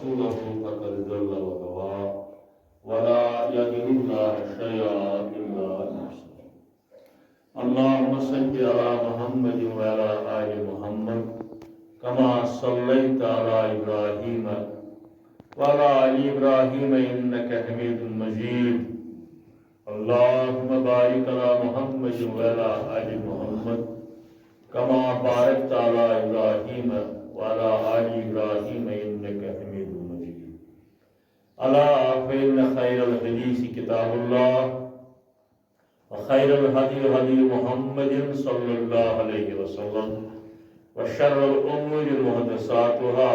ورسوله فقد ضل وغوى ولا يضر الله شيئا إلا نفسه. اللهم صل على محمد وعلى آل محمد كما صليت على إبراهيم وعلى آل إبراهيم إنك حميد مجيد. اللهم بارك على محمد وعلى آل محمد كما باركت على إبراهيم وعلى آل إبراهيم إنك حميد مجيد. ألا فإن خير الحديث كتاب الله وخير الهدي هدي محمد صلى الله عليه وسلم وشر الأمور محدثاتها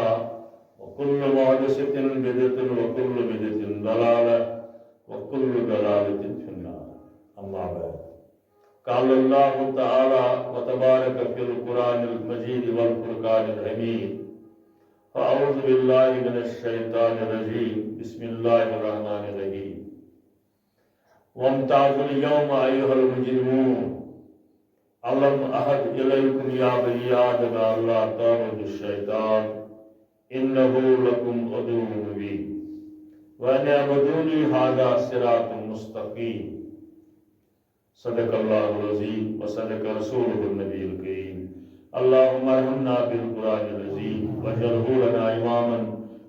وكل محدثة بدعة وكل بدعة ضلالة وكل ضلالة في النار. أما بعد، قال الله تعالى وتبارك في القرآن المجيد والفرقان الحميد: فأعوذ بالله من الشيطان الرجيم، بسم الله الرحمن الرحيم. وامتازوا اليوم أيها المجرمون ألم أعهد إليكم يا بني آدم ألا تعبدوا الشيطان إنه لكم عدو مبين وأن اعبدوني هذا صراط مستقيم. صدق الله العظيم وصدق رسوله النبي الكريم. اللهم ارحمنا بالقرآن العظيم واجعله لنا إماما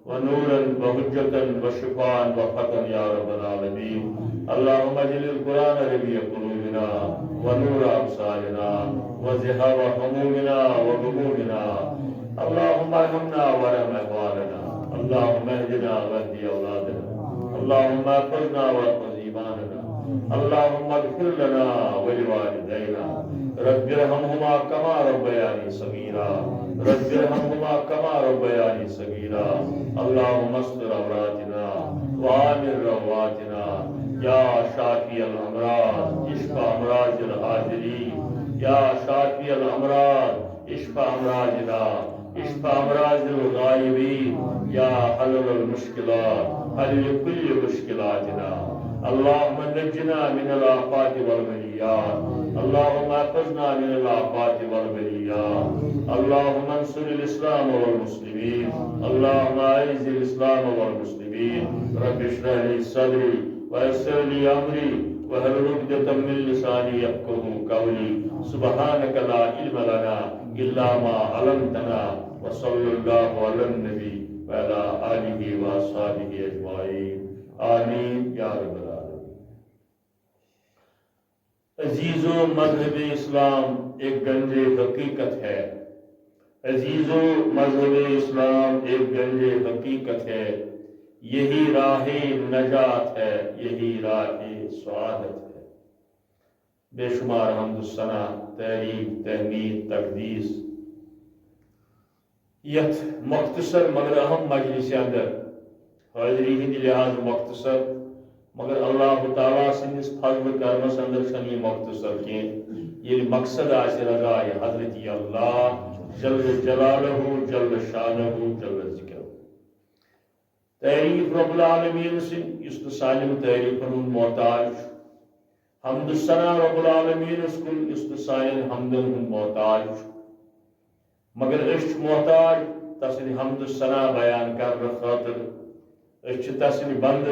ونورا وحجة وشفاء وفتحا يا رب العالمين. اللهم اجعل القرآن ربيع قلوبنا ونور أبصارنا وذهاب همومنا وغمومنا. اللهم ارحمنا وارحم إخواننا. اللهم اهدنا واهد أولادنا. اللهم احفظنا واحفظ إيماننا. اللهم اغفر لنا ولوالدينا. رب ارحمهما كما ربياني صغيرا. رب ارحمهما كما ربياني صغيرا. اللهم استر عوراتنا وآمن رواتنا. يا شافي الأمراض اشفى أمراض الحاضرين. يا شافي الأمراض اشفى أمراضنا. اشفى أمراض الغائبين. يا حل المشكلات حل كل مشكلاتنا. اللهم نجنا من الآفات والبليات. اللهم احفظنا من الآفات والبليات. اللهم انصر الإسلام والمسلمين. اللهم أعز الإسلام والمسلمين. رب اشرح لي صدري ويسر لي أمري واحلل عقدة من لساني يفقهوا قولي. سبحانك لا علم لنا إلا ما علمتنا. وصلى الله على النبي وعلى آله وأصحابه أجمعين. آمين یا رب العالمین. عزیزو، مذہب اسلام ایک گنج حقیقت ہے. عزیزو، مذہب اسلام ایک گنج حقیقت ہے. یہی راہ نجات ہے، یہی راہ سعادت ہے. بے شمار حمد و ثنا، تعریف، تحمید، تقدیس یت مختصر مگر اہم مجلس اندر حاضری ہند لحاظ مختصر مگر اللہ تعالیٰ سندس فضل کرمس اندر یہ مختصر کی یہ مقصد آسے رضا حضرت اللہ جل جلالہ جل شانہ جل ذکر. تعریف رب العالمین سن اس سالم تعریف محتاج. حمد ثنا رب العالمین کن اس سائل حمدن محتاج. مگر اس محتاج تسن حمد ثنا بیان کر خاطر. اس تسن بند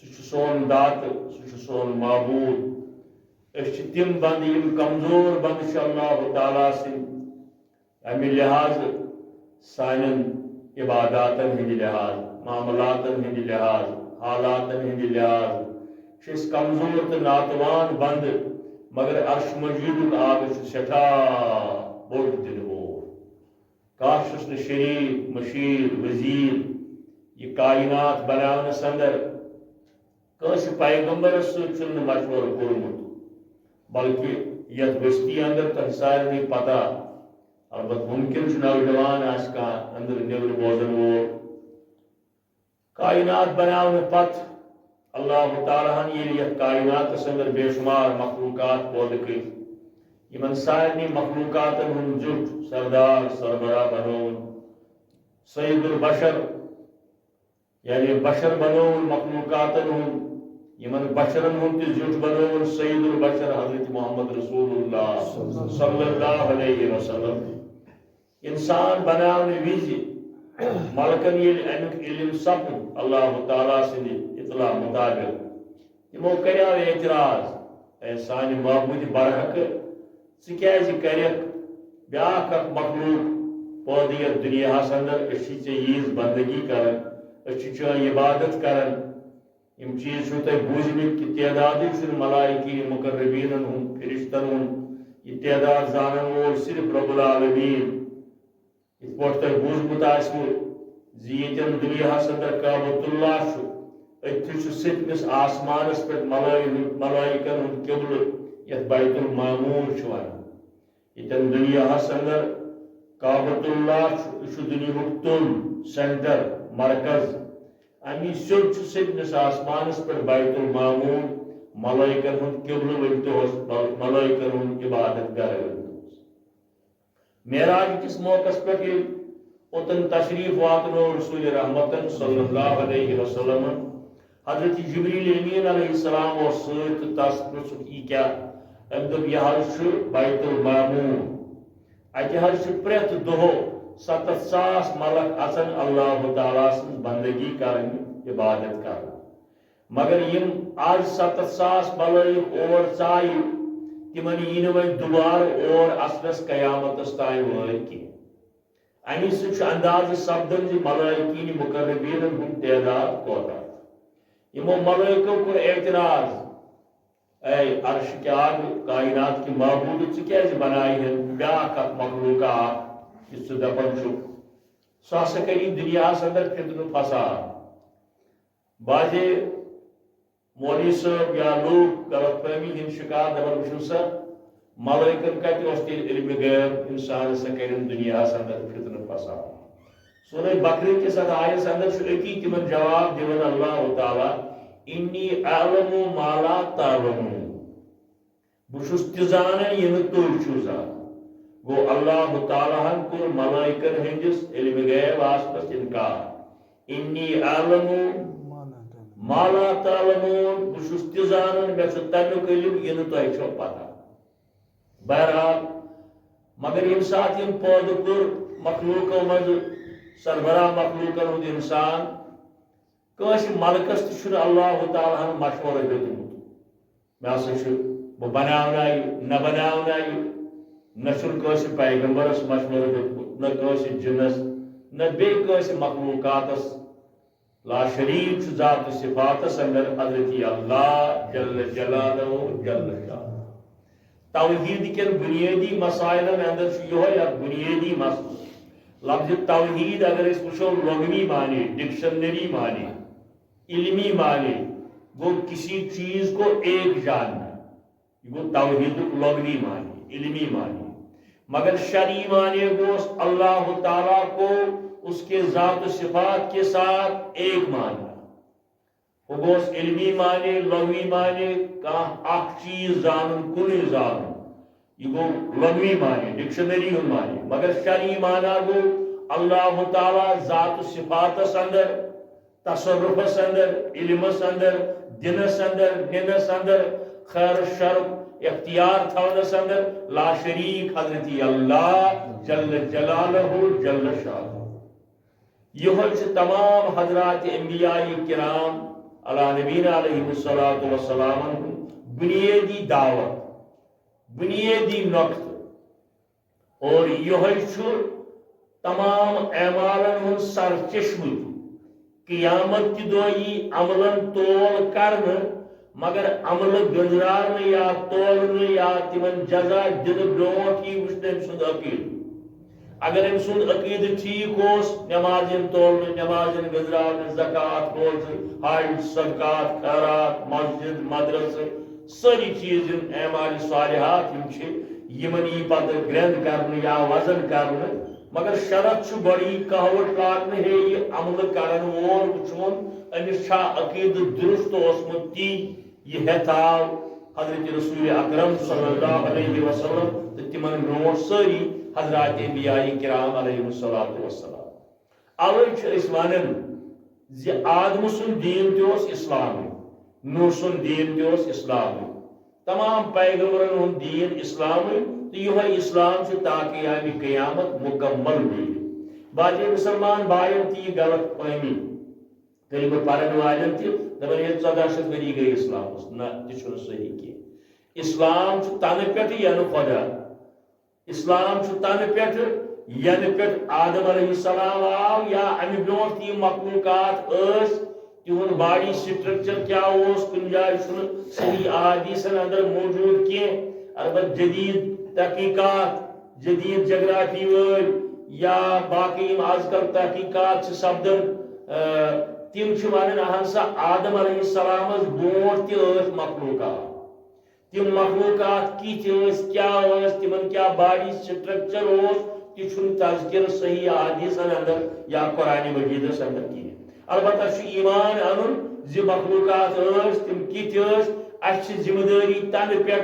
سہ سون دات سہ سون معبود. اس تم بند یم کمزور بند اللہ تعالیٰ سن. امہ لحاظ سان عباداتن ہند لحاظ، معاملاتن ہند لحاظ، حالاتن ہند لحاظ کمزور تو ناتوان بند. مگر عرش مجید آگ سٹھا بوڑ دل وول. کاش شریف مشیر وزیر یہ کائنات بناونس اندر کنس پیغمبرس ست مشورہ کورمت، بلکہ یت بستی اندر تہ سارے پتہ. البتہ ممکن نوجوان آس کھانا اندر نبر بوزن وول. کائنات بناون پت اللہ تعالیٰ ہن یت کائنات اندر بے شمار مخلوقات پود کر یمن سارے مخلوقاتن ہند جٹ سردار سربراہ بنون. سید البشر یعنی بشر بنون مخلوقاتن ہند یمن بشرن ہند جٹ بنون سید البشر حضرت محمد رسول اللہ صلی اللہ علیہ وسلم. انسان بناون وز ملکن یل امیک علم سپد اللہ تعالیٰ سند اطلاع مطابق تمو کریو اعتراض اے سانہ معبود برحق ژٕ کریک بیاکھ اکھ مخلوق پٲدٕ یتھ دُنیاہس اندر أسۍ چھِ ژےٚ ییٖژ بندگی کران أسۍ چھِ چٲنۍ عبادت کران یم چیز چھو تۄہہِ بوٗزمٕتۍ کہ تعدادٕے چھُنہٕ ملائکی مقربیٖنن ہُنٛد فرشتن ہُنٛد یہ تعداد زانن وول صرف رب العالمین یِتھ پٲٹھۍ تۄہہِ بوٗزمُت آسوٕ زِ ییٚتٮ۪ن دُنیاہس اندر کعبۃ اللہ چھُ أتھی چھُ سٔتمِس آسمانس پٮ۪ٹھ ملائکن ہُنٛد قبلہٕ یتھ بیت المعموٗر چھُ ونان ییٚتٮ۪ن دُنیاہس اندر کعبۃ اللہ چھُ یہِ چھُ دُنیہُک تُل سینٹر مرکز امی سیود چھُ سٔتمِس آسمانس پٮ۪ٹھ بیت المعموٗر ملائکن ہُنٛد قبلہٕ ؤنۍتوس ملائکن ہُنٛد عبادت گاہ ؤنۍتوس معراج کس موقعس پٮ۪ٹھ ییٚلہِ اوٚتن تشریف واتنو رسول رحمتن صلی اللہ علیہ وسلم حضرت جبریل امین علیہ السلام اوس سۭتۍ تہٕ تس پرٛژھُکھ یہِ کیٛاہ أمۍ دوٚپ یہِ حظ چھُ بیت المعموٗر اتہِ حظ چھُ پرٛٮ۪تھ دۄہ 7,000 ملک اژن اللہ تعالیٰ سٕنٛز بندگی کرٕنۍ عبادت کرٕنۍ مگر یم آج 7,000 ملائک اور ژایہِ تمن یی نہٕ وۄنۍ دُبارٕ اور اصلس قیامتس تانۍ وٲتۍ کینٛہہ امی سۭتۍ چھُ اندازٕ سپدان زِ ملائکین مقربیٖنن ہُنٛد تعداد کوتاہ یمو ملائکو کوٚر اعتراض اے عرش کے آگ کائنات کی معبود ژٕ کیٛازِ بنایہن بیاکھ اکھ مخلوقہ اکھ یُس ژٕ دپان چھُکھ سُہ ہسا کری دُنیاہس اندر فتنہٕ فساد بعضے مولوی صٲب یا لوٗکھ غلط فہمی ہٕنٛدۍ شکار دپان وٕچھِو سا ملائکن کتہِ اوس تیٚلہِ علمِ غیب انسان ہسا کرن دُنیاہس اندر فتنہٕ فساد سورہ بقرہ کس اتھ آیس اندر چھُ أتی تمن جواب دِوان اللہ تعالیٰ انی اعلم ما لا تعلمون بہٕ چھُس تہِ زانان یہِ نہٕ تُہۍ چھِو زانان گو اللہ تعالیٰ ہن کوٚر ملائکن ہٕنٛدِس علمِ غیب آسنس انکار انی اعلم ما لا تعلمون بہٕ چھُس تہِ زانان مےٚ چھُ تمیُک علم یہِ نہٕ تۄہہِ چھو پتہ بہرحال مگر ییٚمہِ ساتہٕ یِم پٲدٕ کوٚر مخلوقو منٛزٕ سربراہ مخلوقن ہُنٛد انسان کٲنٛسہِ ملکس تہِ چھُنہٕ اللہ تعالیٰ ہن مشورٕ دیُتمُت مےٚ ہسا چھُ بہٕ بناونا یہِ نہ بناونا یہِ نہ چھُنہٕ کٲنٛسہِ پیغمبرس مشورٕ دیُتمُت نہ کٲنٛسہِ جِنس نہ بیٚیہِ کٲنٛسہِ مخلوقاتس لا شریٖک چھُ ذات صفاتس اندر حضرت اللہ جل جلالہ جل شانہ توحید کٮ۪ن بنیٲدی مسائلن اندر چھُ یِہوے اکھ بنیٲدی مسلہٕ لفظ توحید اگر أسۍ وٕچھو لغوی معنی ڈکشنری معنی علمی معنی گو کسی چیز کو ایک جاننا یہ گو توحید لغوی معنی علمی معنی مگر شرعی معنی گوس اللہ تعالیٰ کو اس کے ذات و صفات کے ساتھ ایک ماننا وہ گوس علمی معنی لغوی معنی کانٛہہ اکھ چیز زانن کُنُے زانن یہ گو لغوی معنی ڈکشنری ہُنٛد معنی مگر شرعی معنی گو اللہ تعالیٰ ذات و صفاتس اندر تصرفس اندر علمس اندر دنس اندر ننس اندر خیر شر اختیار تھونس اندر لا شریک حضرت اللہ جل جلالہ جل شانہ یہ تمام حضرات انبیاء کرام علی نبینا علیہ الصلوۃ والسلام بنیادی دعوت بنیادی نقطہ اور یہ تمام اعمالن ہن سر چشمہ قیامت کی دۄہ یی عملن تول کرن مگر عمل گنزارن یا تولن یا تمن جزا دن برونٹھ یی وچھن أمۍ سُنٛد عقیدٕ اگر أمۍ سُنٛد عقیدٕ ٹھیٖک اوس نمازن تولن نمازن گنزراون زکات روزٕ حج صدقات خیرات مسجد مدرسہ سٲری چیز یِم اعمال صالحات یِم چھِ یِمن یی پتہٕ گرٛٮ۪ند کرنہٕ یا وزن کرنہٕ مگر شرط چھُ گۄڈٕ یی کہوت لاگنہٕ ہے یہِ عملہٕ کرن وول وٕچھُن أمِس چھا عقیدٕ درست اوسمُت تی یہِ ہٮ۪تھاو حضرت رسول اکرم صلی اللہ علیہ وسلم تہٕ تِمن برونٛٹھ سٲری حضرات انبیاء کرام علیہ الصلوۃ والسلام اوے چھِ أسۍ ونان زِ آدمہٕ سُنٛد دیٖن تہِ اوس اسلامٕے نوح سُنٛد دیٖن تہِ اوس اسلامٕے تمام پیغمبرن ہُنٛد دیٖن اسلامٕے تہٕ یِہوے اسلام چھُ تاکہِ یامہِ قیامت مکمل روزِ باقی مسلمان بائن تی غلط فہمی کلمہ پرن والن تہ دپان یہ 1400 ؤری گئی اسلامس نہ تہ صحیح کی اسلام تن پہ ین خدا اسلام تن پہ ین پہ آدم علیہ السلام آو یا امہ برونٹ تہ مخلوقات تہد باڈی سٹرکچر کیا کن جائے صحیح احادیثن اندر موجود کی البتہ جدید تحقیقات جدید جغرافی ول یا باقی آج کل تحقیقات سپدن تم ونان اہن سا آدم علیہ السلام برونٹ تہ مخلوقات تم مخلوقات کت کیا تمن کیا باڈی سٹرکچر تہ تذکر صحیح حدیثن اندر یا قرآن مجیدس اندر کی البتہ ایمان ان زی مخلوقات تم کت اس ذمہ داری تن پہ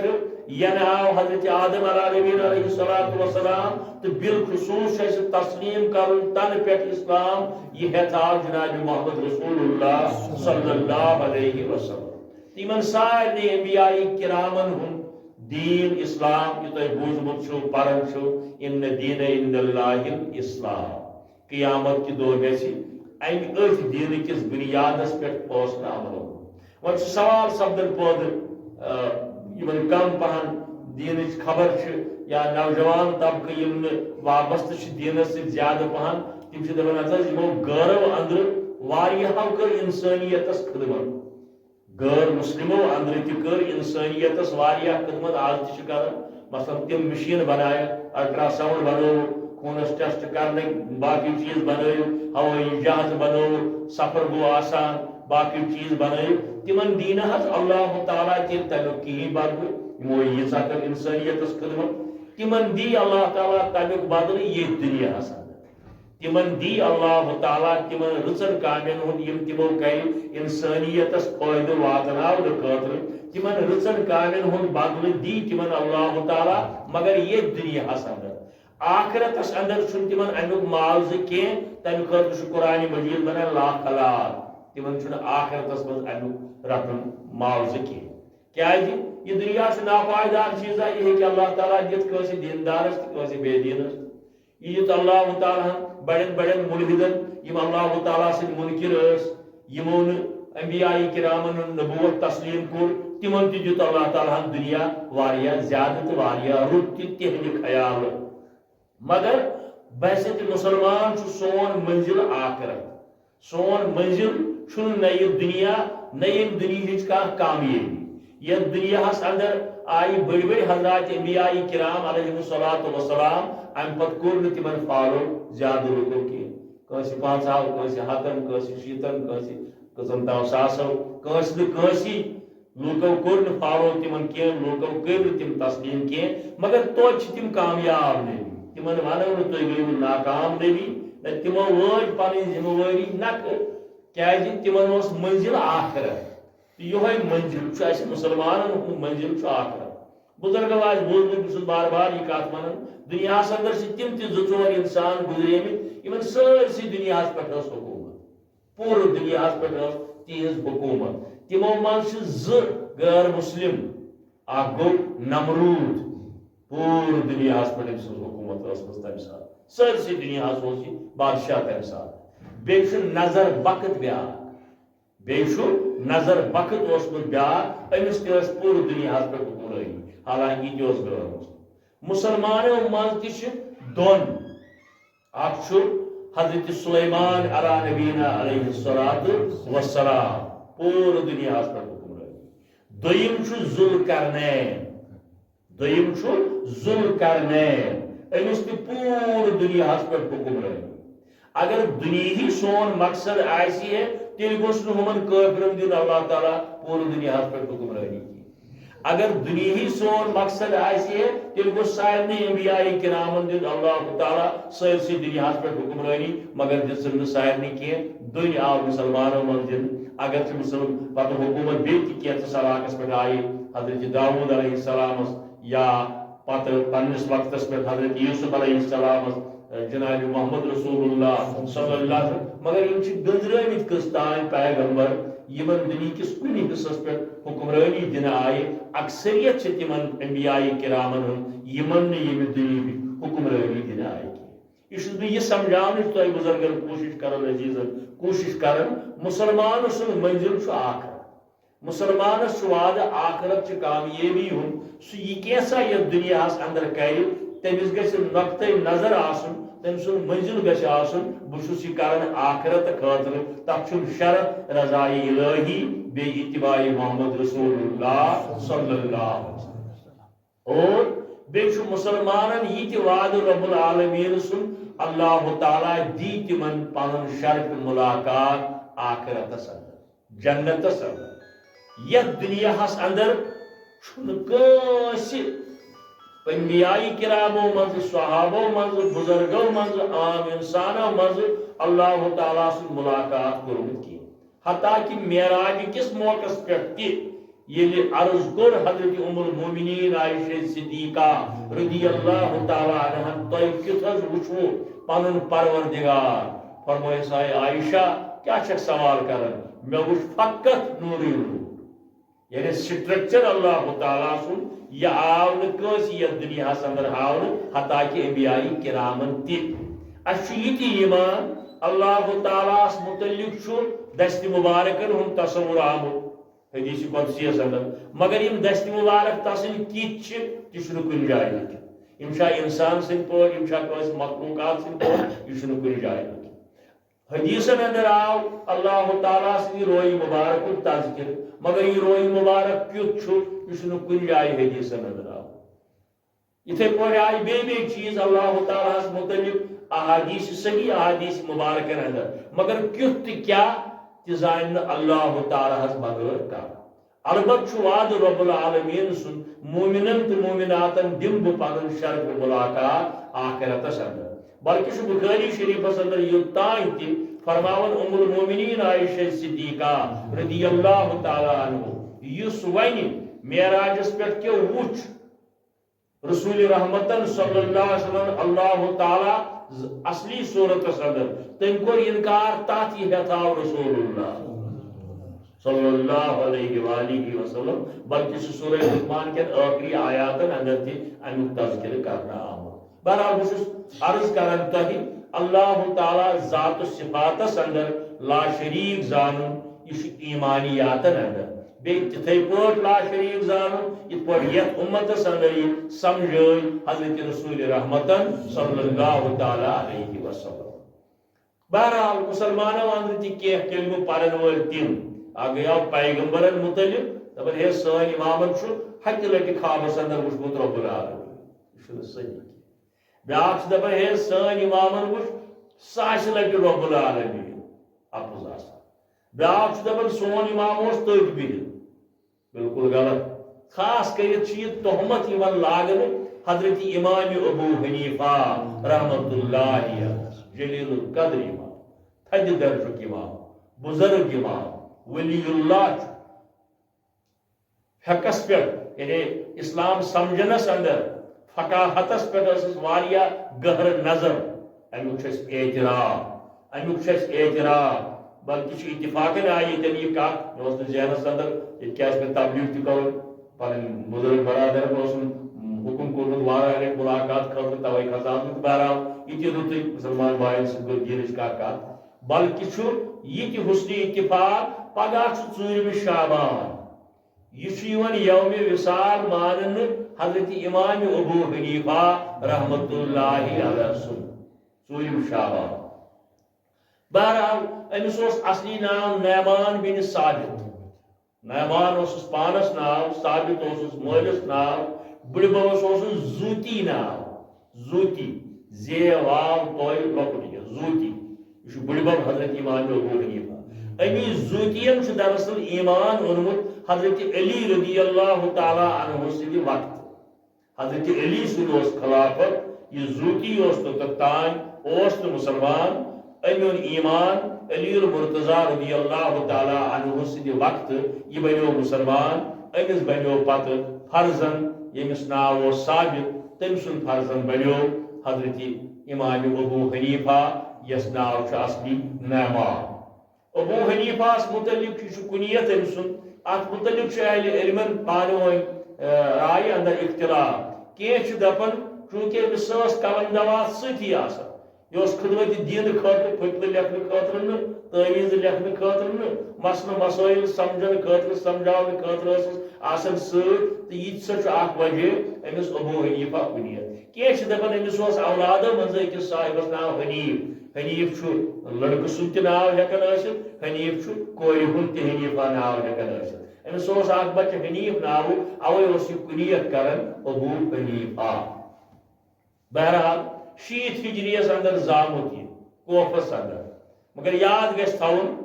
ین آو حضرت آدم علیہ السلام تو بالخصوص تسلیم کرن تن پہ اسلام یہ ہتھاو جناب محمد رسول اللہ صلی اللہ علیہ وسلم تمن سارے انبیاء کرامن ہن دین اسلام یہ تہ بوزمت چھو پرن چھو ان دین عند اللہ الاسلام قیامت کی دور گژھِ امہ اتھ دین کس بنیادس پہ فیصلہ عمل وۄنۍ چھُ سوال سپدن پٲدٕ کم پہن دین خبر یا نوجوان طبقہ یم وابستہ دینس ست زیادہ پہن تم دپان حضرت یمو غیرو اندر واریاہو کر انسانیتس خدمت غیر مسلمو اندر تہ کر انسانیتس واریاہ خدمت آج تہ کران مثلا تم مشین بنائے الٹرا ساؤنڈ بنو خونس ٹیسٹ کرنے باقی چیز بنو ہوئی جہاز بنو سفر گو آسان باقی چیز بنو تمن دین حض اللہ تعالیٰ تیل تمیک کہین بدل یمو ییژا کر انسانیتس خدمت تمن دی اللہ تعالیٰ تمیک بدل یہ دنیا حسن تمن دی اللہ تعالیٰ تمن رچن کامین ہند یم تمو کر انسانیتس فائدہ واتناؤ خاطر تمن رچن کامین ہند بدل دی تمن اللہ تعالیٰ مگر یہ دنیا حسن آخرتس اندر چھن تمن امیک معاوضہ کی تمہ خاطر قرآن مجید بنان لا خلاق تمن چھن آخرتس مز امیک رٹن معاوضہ کی یہ دنیا سے ناپائیدار چیز ہے یہ کہ اللہ تعالیٰ دت کٲنٛسہِ دیندارس تہ کٲنٛسہِ بے دینس یہ دیت اللہ تعالیٰ بڑین بڑین ملحدن یم اللہ تعالیٰ سن منکر یمو انبیاء کرامن نبوت تسلیم کور تمن تہ دیت اللہ تعالیٰ دنیا واریاہ زیادہ تو واریاہ رُت تہ تہنٛدِ خیال مگر بحث مسلمان سون منزل آخرت سون منزل چھن نہ یہ دنیا نہ یم دنیا کانٛہہ کامیابی یہ دنیا اندر آئی بڑی بڑی حضرات انبیاء کرام علیہ السلام ام پت کور تمن فالو زیادہ لوگوں کی کنس 500 کنس 100 کنس 100 کنس کتن تام 100 کنس نسی لوگوں کور فالو تمن کی لوگوں کر تم تسلیم کی مگر توتہ تم کامیاب نبی تمن ونو تھی گیو ناکام نبی تمو وج پن ذمہ واری نک کیازِ تمن اس منزل آخرت یہ منزل مسلمان منزل آخرت بزرگو آج بوزمت بس بار بار یہ کت ونان دنیا اندر تم تہ زور انسان گزرے ان سرسی دنیا پہ حکومت پور دنیا پہ تہذ حکومت تمو من غیر مسلم اخ گو نمرود پور دنیا پہ حکومت تمہ سات سرسی دنیا بادشاہ تمہ سات بیچ نظر بقت بیچ نظر بقت بیاکھ امس تہ پور دنیا پہ حکمرانی حالانکہ یہ غیر مسلم مسلمانوں من تہ دون اخ حضرت سلیمان علی نبینا علیہ الصلوۃ والسلام پور دنیا پہ حکمرانی دویم ذوالقرنین امس تہ پور دنیا پہ حکمرانی اگر دنیا سون مقصد آئے تیل گوس ہمن کافرن دین اللہ تعالیٰ پور دنیا پہ حکمرانی کی اگر دنیا سون مقصد آئے تیل گوس سارے انبیاء کرامن دین اللہ تعالیٰ سرسی دنیا پہ حکمرانی مگر دن سارے کی دن آو مسلمانوں من دن اگر مسلم پتہ حکومت بیس علاقس پہ آئی حضرت داؤد علیہ السلام یا پتہ پنس وقتس پہ حضرت یوسف علیہ السلام جناب محمد رسول اللہ صلی اللہ علیہ وسلم مگر یہ گنزرمت قسطان پیغمبر یمن دنیا کس کن حصس پہ حکمرانی دن آئے اکثریت تمن انبیاء کرامن یمن یم دنیا حکمرانی دن آئے یہ سمجھانے تھی بزرگن کوشش کرن عزیزن کوشش کرن مسلمان سن منزل آخرت مسلمانس وعدہ آخرت کامیابی ہند سہ کیسا یہ دنیا اندر کر تمس گھ نقطۂ نظر آسن تم سن منزل گھ آسن بہس یہ کران آخرت خاطر تک شرط رضائی الہی بے اتباع محمد رسول اللہ صلی اللہ علیہ وسلم اور بیچ مسلمان یہ وعد رب العالمین سن اللہ تعالیٰ دی تمن پن شرف ملاقات آخرت اندر جنت اندر یہ دنیا اندر انبیاء کرامو مز صحابو مز بزرگو مز عام انسانو مز اللہ تعالیٰ سن ملاقات کرمت کی حتیٰ کہ معراج کس موقع پہ یہ عرض کر حضرت ام المومنین عائشہ صدیقہ رضی اللہ تعالیٰ عنہ تھی کت وچو پن پروردگار فرمائے سائے عائشہ کیا چھک سوال کرن میں وچ فقط نوری نور یعنی سٹرکچر اللہ تعالیٰ سن یہ آو نس یہ دنیا اندر ہاؤ حتیٰ کہ انبیاء کرامن تہ ایمان اللہ تعالیٰ متعلق دست مبارکن ہن تصور آمت حدیث قدسی اندر مگر یم دست مبارک تصل کت تہ کن جائے لکھت یم انسان سن پور یم مخلوقات سن پور یہ کن جائے لکھت حدیثن اندر آو اللہ تعالیٰ سن روئی مبارک تذکر مگر یہ روئی مبارک کت یہ کن جائے حدیثن اندر آو اتھے پور آئی بے چیز اللہ تعالیٰ متعلق احادیث صحیح احادیث مبارکن اندر مگر کت کیا زان اللہ تعالیٰ بغیر کر البت وعد رب العالمین سن مومنن تو مومناتن دم بہ پن شرف ملاقات آخرتس اندر بلکہ بخاری شریفس اندر یوتان تہ فرماون ام المومنین عائشہ صدیقہ رضی اللہ تعالیٰ عنہ یس ون معراجس پہ وچ رسول رحمتن صلی اللہ علیہ وسلم اللہ تعالیٰ اصلی صورت اندر تم کور انکار تات یہ ہتھاو رسول اللہ صلی اللہ علیہ وآلہ وسلم بلکہ سورہ لقمان کے آخری آیاتن اندر تھی امیک تذکر کرنا آمد بہرحال بس عرض کرن تھی اللہ تعالیٰ ذات و صفات اندر لا شریک زانن یہ ایمانیاتن اندر بے تتھے پور لا شریک زانن یہ پور یت امت اندر سمجھائی حضرت رسول رحمتن صلی اللہ تعالیٰ علیہ وسلم بہرحال مسلمانوں اندر تھی کہ کلمہ پرن ول تم آگیا پیغمبرن متعلق دپن ہے سن امامن ہتہ لٹہ خوابس اندر وچمت رب العالمین یہ صحیح بیاکھ دپن ہے سن امامن وچ ساس لٹہ رب العالمین اپوز آسان بیاکھ دپن سون امام اوس تٔتھۍ بِہِتھ بالکل غلط خاص کرت یہ تہمت لاگن حضرت امام ابو حنیفہ رحمت اللہ جلیل القدر امام تھد درجک امام بزرگ امام ولی اللہ فقس پہ یعنی اسلام سمجھنس اندر فقاہتس پہ واریا گہر نظر امیک اعتراف بلکہ اتفاقن آئی تم یہ کت مے ذہنس اندر یہ تبلیغ تہ کر پن بزرگ برادر حکم کورمت وارہ لٹ ملاقات خاطر توے کھسان بہرحال یہ رت مسلمان بائن سب دینچ کت بلکہ یہ حسن اتفاق پگہ ژوٗرمہِ شعبان یہ یوم وصال مانن حضرت امام ابو حنیفہ رحمت اللہ علیہ سن ژوٗرِم شعبان بہرحال امس اصلی نام نعمان بن ثابت نعمان پانس نام ثابت مالس نام بڑ ببس زوتی نام زوتی زی واو توئی لۄکُٹ زوتی یہ بڑ بب حضرت امام ابو حنیفہ امی زوتین دراصل ایمان اونمت حضرت علی رضی اللہ تعالیٰ عنہ سندِ وقت حضرت علی سن خلافت یہ زوتی توٚتان مسلمان امیون ایمان علی المرتضیٰ رضی اللہ تعالیٰ عنہ سندِ وقت یہ بنیو مسلمان امس بنیو پتہ فرزن یمس ناو ثابت تم سن فرزن بنیو حضرت امام ابو حنیفہ یس ناو اصلی نعمان ابو حنیفہ متعلق کنیت ام سن ات متعلق اہل علمن پانوی رائے اندر اختلاف کی دپن چونکہ امس کلم دوا ستی یہ خدمت دین خاطر فتوہ لکھنے خاطر تعویذ لکھنے خاطر مسئلہ مسائل سمجھنے خاطر سمجھانے خاطر آسان ست یہ سا وجہ امس ابو حنیفہ کنیت کی دپان امس اولادو مز اکس صاحبس ناو حنیف حنیف لڑکہ سند تہ ناو ہیکان ٲسِتھ حنیف کورِ ہُنٛد تہ حنیفہ ناو ہیکان ٲسِتھ امس اکھ بچہ حنیف ناو اوے یہ کنیت کران ابو حنیفہ بہرحال 60 ہجریس اندر زامت یہ کوفس اندر مگر یاد گھس تھاون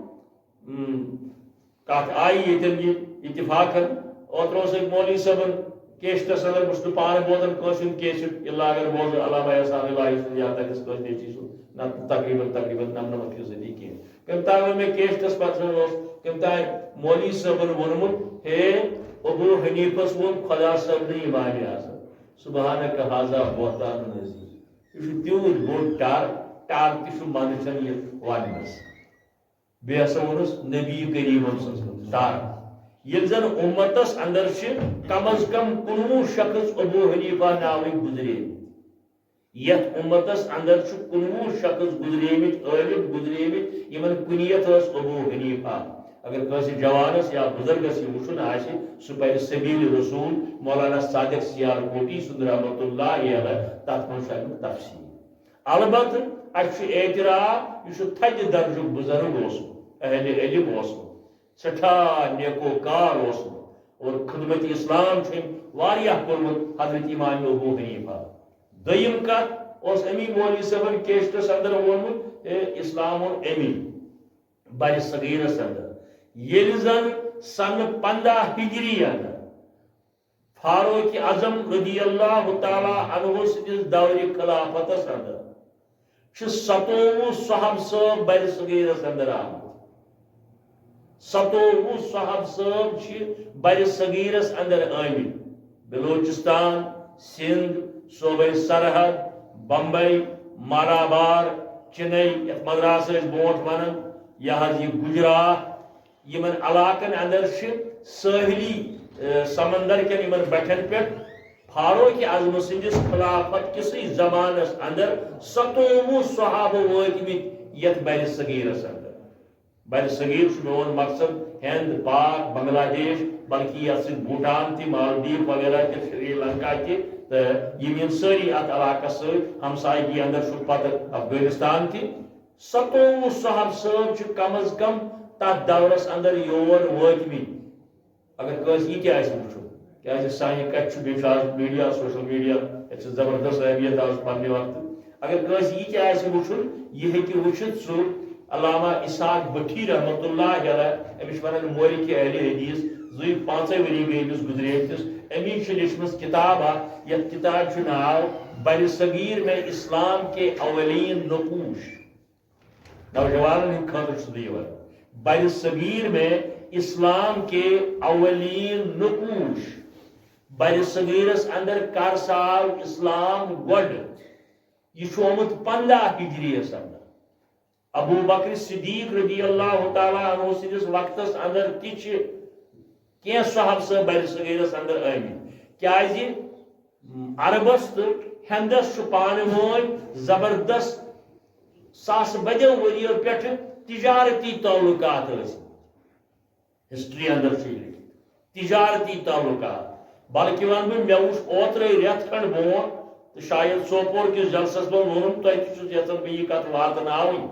کت آئی یتن یہ اتفاقا اوتر ایک مولوی صاحب کیسٹس اندر بس پان بوزان کٲنٛسہِ کیسٹ اللہ اگر بوز علامہ احسان الہی سُنٛد یا تتس کٲنٛسہِ نیچی سُنٛد نہ تقریباً 99% کینٛہہ کمہِ تانۍ ووٚن مےٚ کیسٹس پتہٕ اوس کمہِ تانۍ مولوی صٲبن ووٚنمُت ہے ابو حنیفس ووٚن خدا صٲب نہٕ ایمانہِ آسان سبحانک ھذا بہتان عظیم یہ تیوت بوڑ ٹار تہ منچن یہ ونس بیٚیہِ ہسا وونس نبی کریم سن ٹار ییٚلہِ زن امتس اندر کم از کم 19 شخص ابو حنیفہ ناوٕکۍ گزرے یتھ امتس اندر 19 شخص گزریمٕتۍ عالم گزریمٕتۍ یمن کنیت ٲس ابو حنیفہ اگر کٲنٛسہِ جوانس یا بزرگس یہ وچھُن آسہِ سُہ پرِ سبیل رسول مولانا صادق سیالکوٹی سُنٛد رحمۃ اللہ علیہ تتھ منٛز چھُ امیُک تفصیل البتہ اسہِ چھُ اعتراف یہ تھدِ درجُک بزرگ اوسمُت اہل علم اوسمُت سٹھاہ نیکوکار اوسمُت اور خدمت اسلام چھُ أمۍ واریاہ کوٚرمُت حضرت امام ابو حنیفہ دوٚیِم کتھ اوس امی مولوی صٲبن کیسٹس اندر ووٚنمُت اسلام اوٚن امی بر صغیرس اندر ییٚلہِ زن سن 15 ہجری اندر فاروق اعظم رضی اللہ تعالی عنہ سندس دور خلافتس اندر 27 صحب صٲب بر صغیرس اندر آمت 27 صحب صٲب بر صغیرس اندر آمت بلوچستان سندھ صوبہ سرحد بمبئی مالابار چنئی یتھ مدراس برونٹ ونان یہ گجرات یمن علاقن اندر ساحلی سمندر کن یمن بٹھن پہ فاروق اعظم سندس خلافت کسی زمانس اندر 27 صحابہ وٲتمٕتۍ یتھ بر صغیرس اندر بر صغیر میون مقصد ہند پاک بنگلہ دیش بلکہ یتھ سۭتۍ بھوٹان تہ مالدیپ وغیرہ تہ سری لنکا تہ یم ساری ات علاقہ سۭتۍ ہمسایگی اندر پتہ افغانستان تہ 27 صحب صٲب کم از کم تر دورس اندر یور وٲتمٕتۍ اگر کٲنٛسہِ یہِ تہِ آسہِ وٕچھُن کیازِ سانہِ کتھِ چھُ بیٚیہِ آز میڈیا سوشل میڈیا یتھ چھِ زبردست اہمیت آز پننہِ وقتہٕ اگر کٲنٛسہِ یہِ تہِ آسہِ وٕچھُن یہِ ہیٚکہِ وٕچھِتھ سُہ علامہ اسحاق بٹھی رحمۃ اللہ علیہ أمِس چھِ ونان مورخ اہل حدیث 5 ؤری گٔے أمِس گُزریمتِس أمی چھِ لیچھمٕژ کِتاب اکھ یتھ کِتابہِ چھُ ناو بر صغیر میں اسلام کے اولین نقوش نوجوانن ہٕنٛدِ خٲطرٕ چھُس بہٕ یہِ ونان بر صغیر میں اسلام کے اولین نقوش بر صغیرس اندر کر ساو اسلام گۄڈٕ یہ چھُ آمُت 15 ہجریس اندر ابو بکر صدیق رضی اللہ تعالیٰ عنہ سندس وقتس اندر تہ کینٛہہ صحب صٲب بر صغیرس اندر آمٕتۍ کیازِ عربس تو ہندس پانہٕ ؤنۍ زبردست ساس بدیو ؤریو پٮ۪ٹھ تجارتی تعلقات ہسٹری اندر تجارتی تعلقات بلکہ ون بہ مے وچھ اوترے رٮ۪تھ کھنڈ برونٛٹھ تو شاید سوپور کس جلسس منٛز ووٚنُم تۄہہِ تہِ چھُس یژھان بہٕ یہِ کتھ واتناوٕنۍ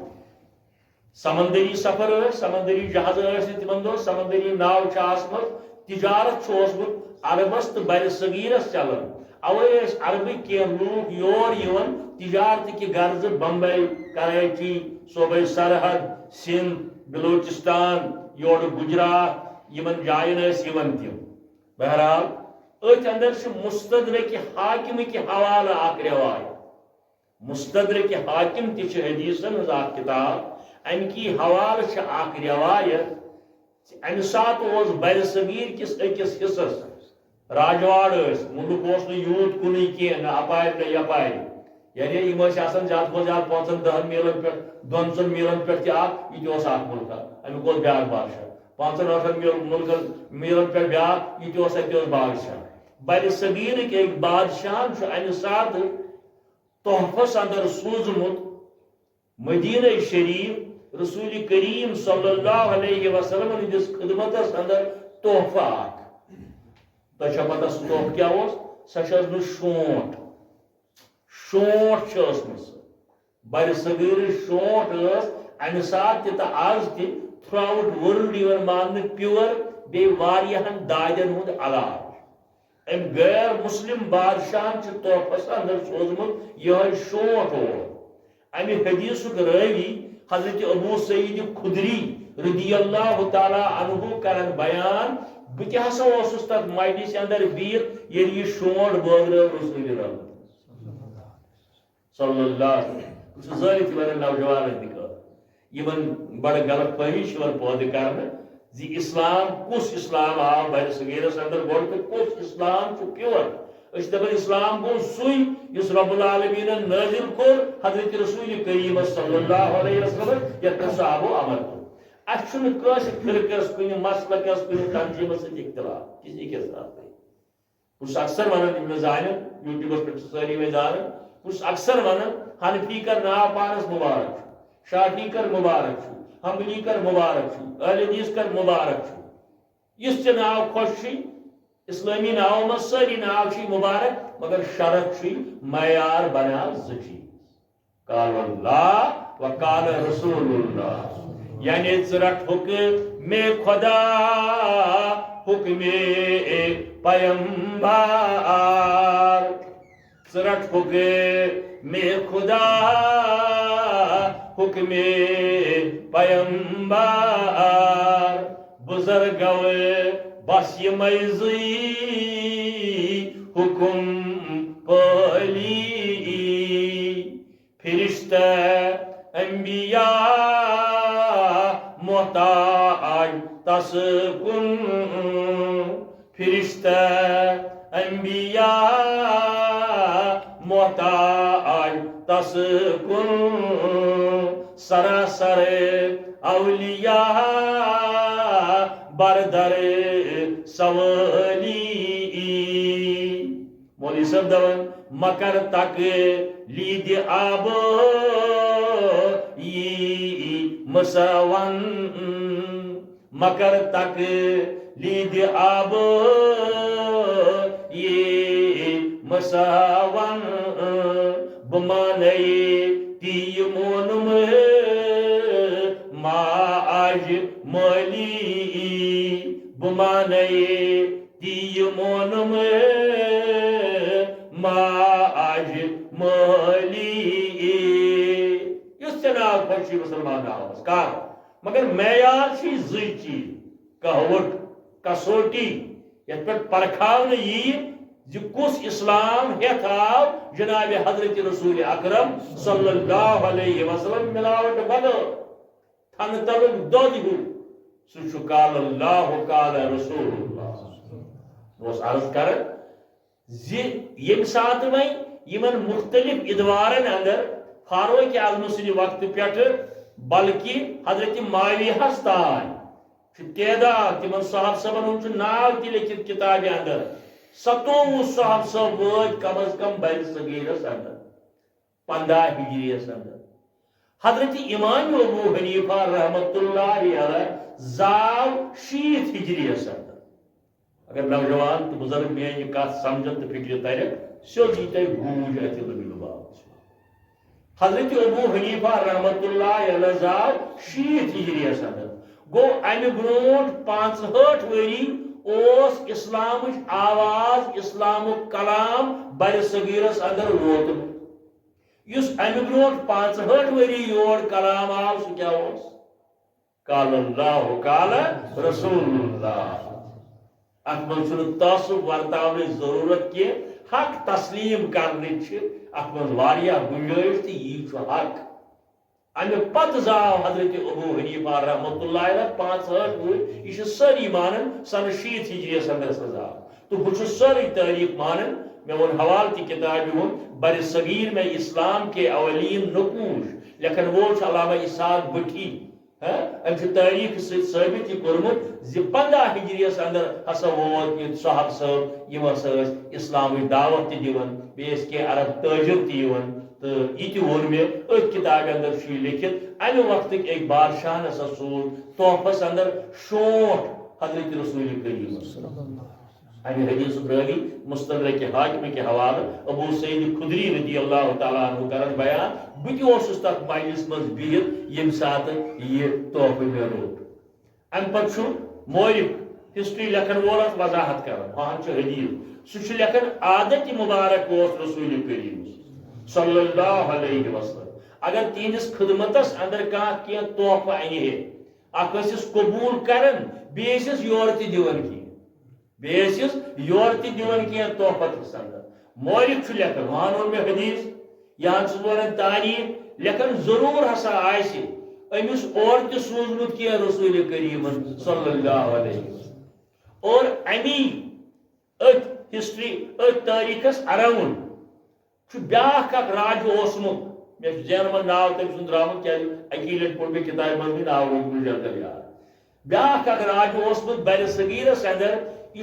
سمندری سفر سمندری جہاز تمن دۄہن سمندری ناو آسمژ تجارت اوسمُت عربس تو بر صغیرس چلان اوے عربک کینٛہہ لوٗکھ یور یِوان تجارت کہ غرض بمبئی کراچی صوبہ سرحد سندھ بلوچستان یور گجرات یمن جائن یِوان تِم بہرحال ات اندر مستدرک حاکم کہ حوالہ اکھ روایت مستدرک حاکم تہ حدیثن ہز اکھ کتاب امکی حوالہ اکھ روایت امہ سات بر صغیر کس أکِس حصس راجواڑ ملک یوت کُنُے کینٛہہ نہ اپارِ نہ یپارِ یعنی یم آسان زیادٕ کھۄتہٕ زیادٕ 5-10 میلن پہ 2 میلن پہ تہِ اکھ یہِ تہِ اوس اکھ ملکہ امیُک اوس بیاکھ بادشاہ 5-8 میلن پہ بیاکھ یہِ تہِ اوس اتہِ اوس بادشاہ بر صغیرٕکۍ أکۍ بادشاہن چھُ امہِ ساتہٕ تحفس اندر سوٗزمُت مدینہ شریف رسول کریم صلی اللہ علیہ وسلم ہندس خدمت اندر تحفہ تہ پتہ سہ تحفہ کیا سہ شونٹ شونٹ بر صغیر شونٹ امہ سات تہ آز تہ تھرو آؤٹ ورلڈ مان پیور بیان دادن ہند علاج ام غیر مسلم بادشاہ تحفس اندر سوزمت یہ شونٹ امہ حدیث راوی حضرت ابو سعید خدری رضی اللہ تعالی عنہ کرن بیان بہ ہسا اوسس تک مجلس اندر بہت یل یہ شونٹ بٲگرٲو رسول اللہ صلی اللہ علیہ وسلم ظٲہرت ون نوجوانن تہ بڑ غلط فہمی پٲدٕ کرنہٕ زِ اسلام کس اسلام آو بر صغیرس اندر گۄڈٕ تہٕ کس اسلام چھُ پیور اس دپان اسلام گو سُے یُس رب العالمین نازل کور حضرت رسول کریم صلی اللہ علیہ وسلم یتھ صحابو عمل کور اتھ چھُنہٕ کٲنٛسہِ فرقس کُنہِ مسلکس کُنہِ تنظیٖمس سۭتۍ اختلاف کسی کے ساتھ بہٕ چھُس اکثر ونان یِم مےٚ زانن یوٗٹیوٗبس پٮ۪ٹھ چھِ سٲری وۄنۍ زانان بہٕ چھُس اکثر ونان حنفی کر ناو پانس مبارک چھُ شافی کر مبارک چھُ حنبلی کر مبارک چھُ اہل حدیث کر مبارک چھُ یُس ژےٚ ناو خۄش چھُے اسلامی ناو مز ساری ناو چھ مبارک مگر شرط چھ معیار بنا زٕ چیٖز قال اللہ و قال رسول اللہ یعنی ژٕ رٹ حکم خدا حکم پیمبر ژٕ رٹ حکم خدا حکم پیمبر بزرگو بس یہ میزی حکم پالی فرشتہ انبیاء محتاج تس کن فرشتہ انبیاء محتاج تس کن سراسر اولیاء بردر سوالی مولی صاحب دون مکر تک لید آب مساون مکر تک لید آب مساون بمانے تی مونم ما آج مالی بمانے تی مونم ما آج مالی اس سے ناو خوشی مسلمان ناو کار مگر معیار چھ زٕ چیٖز کہوٹ کسوٹی یتھ پٮ۪ٹھ پرکھاونہٕ یی زِ کُس اسلام ہیتھ آو جناب حضرت رسول اکرم صلی اللہ علیہ وسلم ملاوٹ بنو تھن تلک دۄد ہیوٗ سُہ چھُ قال اللہ قال رسول اللہ اوس عرض کران زِ ییٚمہِ ساتہٕ وۄنۍ یِمن مختلف ادوارن اندر فاروق اعظم سٕنٛدِ وقتہٕ پٮ۪ٹھٕ بلکہ حضرت معاویہس تام چھُ تعداد تِمن صحاب صٲبن ہُنٛد چھُ ناو تہِ لیکھِتھ کِتابہِ اندر 27 صحاب صٲب وٲتۍ کم از کم بر صغیرس اندر 15 ہجریس اندر حضرت امام ابو حنیفہ رحمۃ اللہ علیہ زاو 60 ہجریس اندر اگر نوجوان تو بزرگ میٲنۍ کتھ سمجھن تو فکر ترک سیوٚد یی تۄہہِ گوٗج اتہِ لُباب حضرت ابو حنیفہ رحمۃ اللہ علیہ زاو 60 ہجریس اندر گو امہِ برونٛٹھ 65 ؤری اوس اسلامٕچ آواز اسلامُک کلام بر صغیرس اندر ووتمُت یُس امہِ برونٛٹھ 65 ؤری یور کلام آو سُہ کیٛاہ اوس قال اللہ قال رسول اللہ اتھ منٛز چھُنہٕ تعصب ورتاونٕچ ضروٗرت کینٛہہ حق تسلیم کرنٕچ چھِ اتھ منٛز واریاہ گُنجٲیش تہٕ یی چھُ حق امہِ پتہٕ زاو حضرت ابو حنیفہ رحمۃ اللہ علیہ 65 وُہٕرۍ یہِ چھِ سٲری مانان سنہٕ 60 ہجریس اندر سا زاو تہٕ بہٕ چھُس سٲرٕے تٲریٖخ مانان مےٚ ووٚن حوالہٕ تہِ کِتابہِ ہُنٛد بر صغیر میں اسلام کے اولین نقوش لیکھن وول چھُ علامہ اسحاق بھٹی أمۍ چھُ تٲریٖخ سۭتۍ ثٲبت یہِ کوٚرمُت زِ 15 ہجریس اندر ہسا ووت یہِ صحاب صٲب یِم ہسا ٲسۍ اسلامٕچ دعوت تہِ دِوان بیٚیہِ ٲسۍ کینٛہہ عرب تٲجر تہِ یِوان تو یہ تون میں ات کتاب اندر لکھت امہ وقت ایک بادشاہ ہسا سوز تحفس اندر شونٹ حضرت رسول کریم امہ حدیث راوی مستدرک حاکم کے حوالہ ابو سعید خدری رضی اللہ تعالیٰ عنہ کرن بیان بہت تک مجلس مز بہت یم سات یہ تحفہ میں روٹ ام پتہ مورخ ہسٹری لکھن وول وضاحت کران ہاں حدیث سہ لکھان عادت مبارک اس رسول کریم صلی اللہ علیہ وسلم اگر تہندس خدمتس اندر کی تحفہ انہ اخس قبول کرن بیس یور تہ دان کی بیس یور تہ دان کی تحفتس اندر مورخ لکھان وہاں میں حدیث یہاں ون تاریخ لکھان ضرور ہسا آس امس اور تہ سوزمت کی رسول کریم صلی اللہ علیہ وسلم اور امی ات ہسٹری ات تاریخس اراؤنڈ بیاکھ اخ راج اوسمت مے ذہن من ناو تم سن درامت کیا اکی لٹ پور میں کتاب من بھی ناو روز مجھے یاد بیاکھ اخ راج اوسمت بر صغیرس اندر یہ